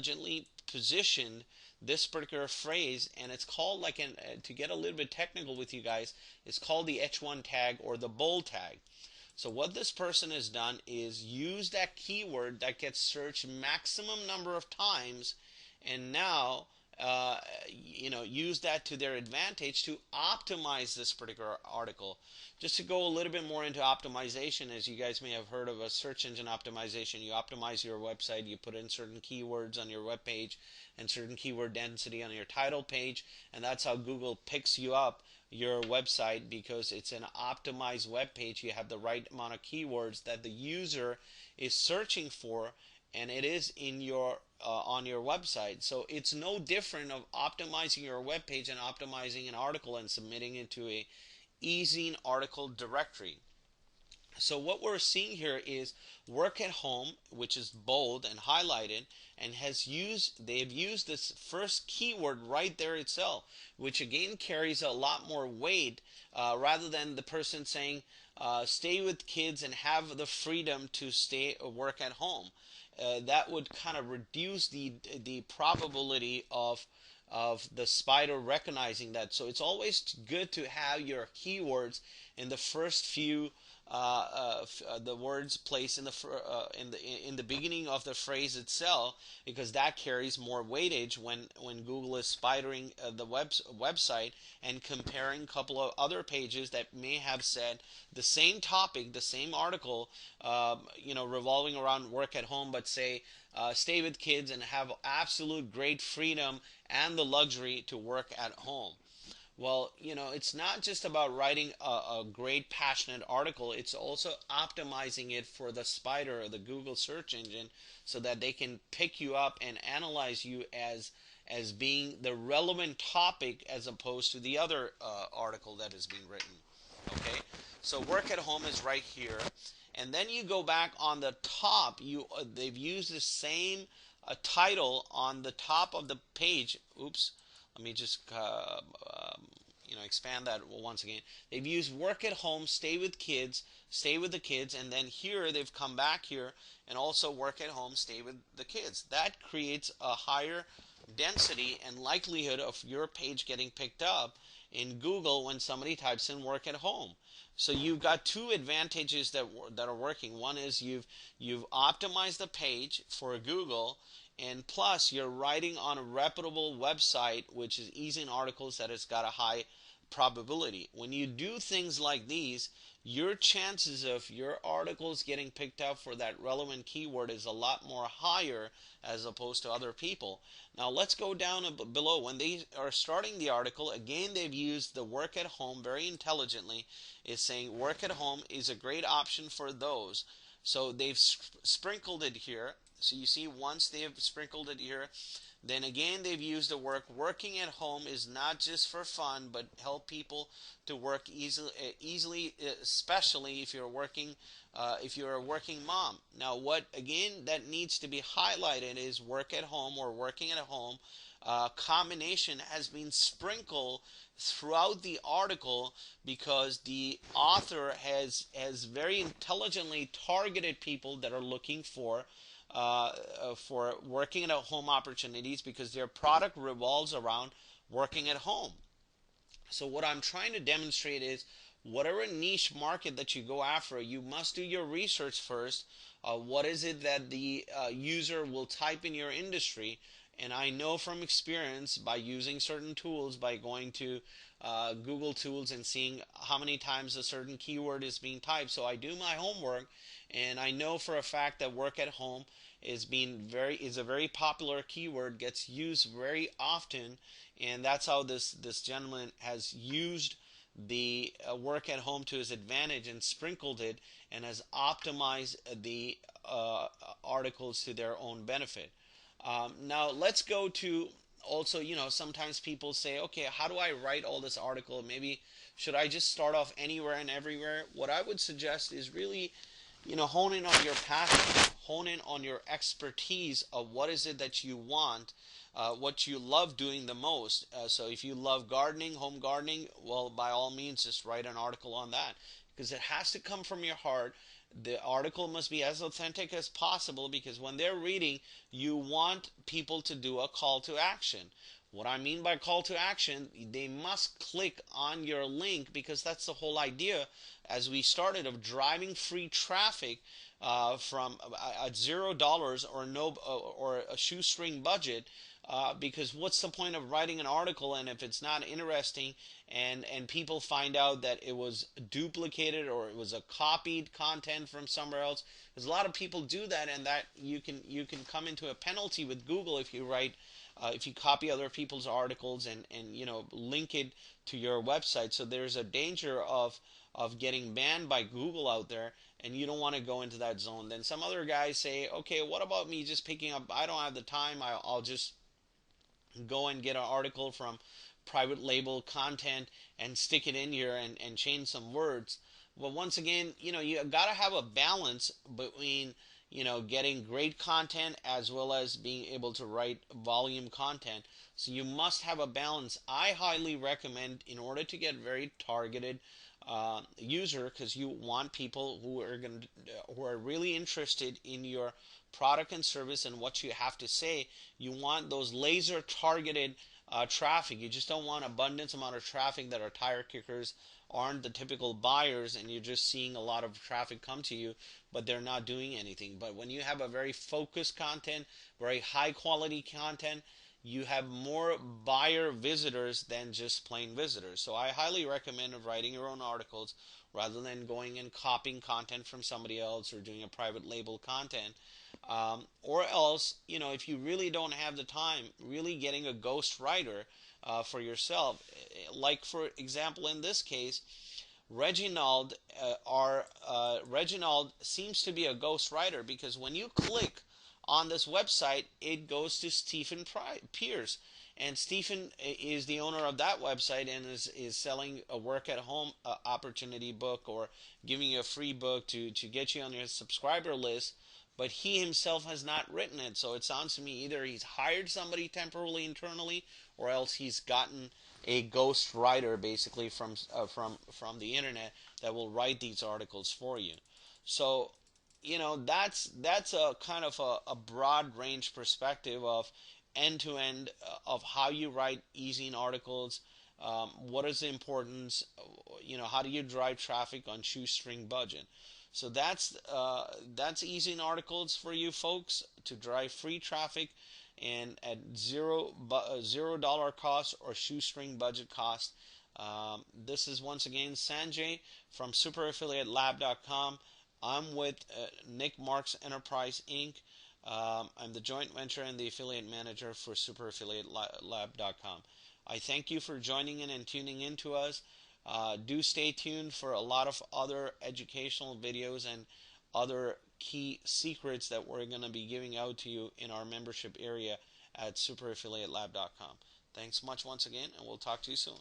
intelligently positioned this particular phrase, and it's called like to get a little bit technical with you guys, it's called the H1 tag or the bold tag. So what this person has done is use that keyword that gets searched maximum number of times, and now use that to their advantage to optimize this particular article. Just to go a little bit more into optimization, as you guys may have heard of a search engine optimization, you optimize your website, you put in certain keywords on your web page and certain keyword density on your title page, and that's how Google picks you up, your website, because it's an optimized web page. You have the right amount of keywords that the user is searching for, and it is in your on your website. So it's no different of optimizing your web page and optimizing an article and submitting it to a easy article directory. So what we're seeing here is work at home, which is bold and highlighted, and they've used this first keyword right there itself, which again carries a lot more weight, rather than the person saying stay with kids and have the freedom to work at home. That would kind of reduce the probability of the spider recognizing that. So it's always good to have your keywords in the first few the words placed in the beginning of the phrase itself, because that carries more weightage when Google is spidering the website and comparing a couple of other pages that may have said the same topic, the same article, revolving around work at home, but say stay with kids and have absolute great freedom and the luxury to work at home. Well, it's not just about writing a great passionate article, it's also optimizing it for the spider or the Google search engine so that they can pick you up and analyze you as being the relevant topic as opposed to the other article that is being written. Okay, so work at home is right here, and then you go back on the top. They've used the same title on the top of the page. Oops, let me just expand that once again. They've used work at home, stay with the kids, and then here they've come back here and also work at home, stay with the kids. That creates a higher density and likelihood of your page getting picked up in Google when somebody types in work at home. So you've got two advantages that are working. One is you've optimized the page for Google, and plus you're writing on a reputable website, which is easy in articles that has got a high probability. When you do things like these, your chances of your articles getting picked up for that relevant keyword is a lot more higher as opposed to other people. Now let's go down below. When they are starting the article, again they've used the work at home very intelligently. It's saying work at home is a great option for those. So they've sprinkled it here. So you see, once they've sprinkled it here, then again they've used the working at home is not just for fun, but help people to work easily, especially if you're a working mom. Now what again that needs to be highlighted is work at home or working at home combination has been sprinkled throughout the article because the author has very intelligently targeted people that are looking for working at home opportunities, because their product revolves around working at home. So what I'm trying to demonstrate is whatever niche market that you go after, you must do your research first. What is it that the user will type in your industry? And I know from experience, by using certain tools, by going to Google tools and seeing how many times a certain keyword is being typed. So I do my homework, and I know for a fact that work at home is a very popular keyword, gets used very often, and that's how this gentleman has used the work at home to his advantage and sprinkled it and has optimized the articles to their own benefit. Now let's go to also, sometimes people say, okay, how do I write all this article? Maybe should I just start off anywhere and everywhere? What I would suggest is really, hone in on your passion, hone in on your expertise of what is it that you want, what you love doing the most. So if you love gardening, home gardening, well, by all means, just write an article on that, because it has to come from your heart. The article must be as authentic as possible, because when they're reading, you want people to do a call to action. What I mean by call to action, they must click on your link, because that's the whole idea, as we started, of driving free traffic from at $0 or no or a shoestring budget. Because what's the point of writing an article, and if it's not interesting, and people find out that it was duplicated or it was a copied content from somewhere else? Because a lot of people do that, and that you can come into a penalty with Google if you write if you copy other people's articles and link it to your website. So there's a danger of getting banned by Google out there, and you don't want to go into that zone. Then some other guys say, okay, what about me just picking up? I don't have the time. I'll just go and get an article from private label content and stick it in here and change some words. But once again, you got to have a balance between getting great content as well as being able to write volume content. So you must have a balance. I highly recommend, in order to get very targeted user, because you want people who are really interested in your product and service and what you have to say. You want those laser targeted traffic. You just don't want abundance amount of traffic that are tire kickers, aren't the typical buyers, and you're just seeing a lot of traffic come to you, but they're not doing anything. But when you have a very focused content, very high quality content, you have more buyer visitors than just plain visitors. So I highly recommend writing your own articles rather than going and copying content from somebody else or doing a private label content. Or else, if you really don't have the time, really getting a ghost writer for yourself. Like, for example, in this case, Reginald, Reginald seems to be a ghost writer, because when you click on this website, it goes to Stephen Pierce. And Stephen is the owner of that website and is selling a work at home opportunity book, or giving you a free book to get you on your subscriber list. But he himself has not written it. So it sounds to me either he's hired somebody temporarily internally, or else he's gotten a ghost writer basically from the internet that will write these articles for you. So that's a kind of a broad range perspective of end to end of how you write easy articles. What is the importance? How do you drive traffic on shoestring budget? So that's easy articles for you folks to drive free traffic and at $0 cost or shoestring budget cost. This is once again Sanjay from SuperAffiliateLab.com. I'm with Nick Marks Enterprise Inc. I'm the joint venture and the affiliate manager for SuperAffiliateLab.com. I thank you for joining in and tuning in to us. Do stay tuned for a lot of other educational videos and other key secrets that we're going to be giving out to you in our membership area at SuperAffiliateLab.com. Thanks much once again, and we'll talk to you soon.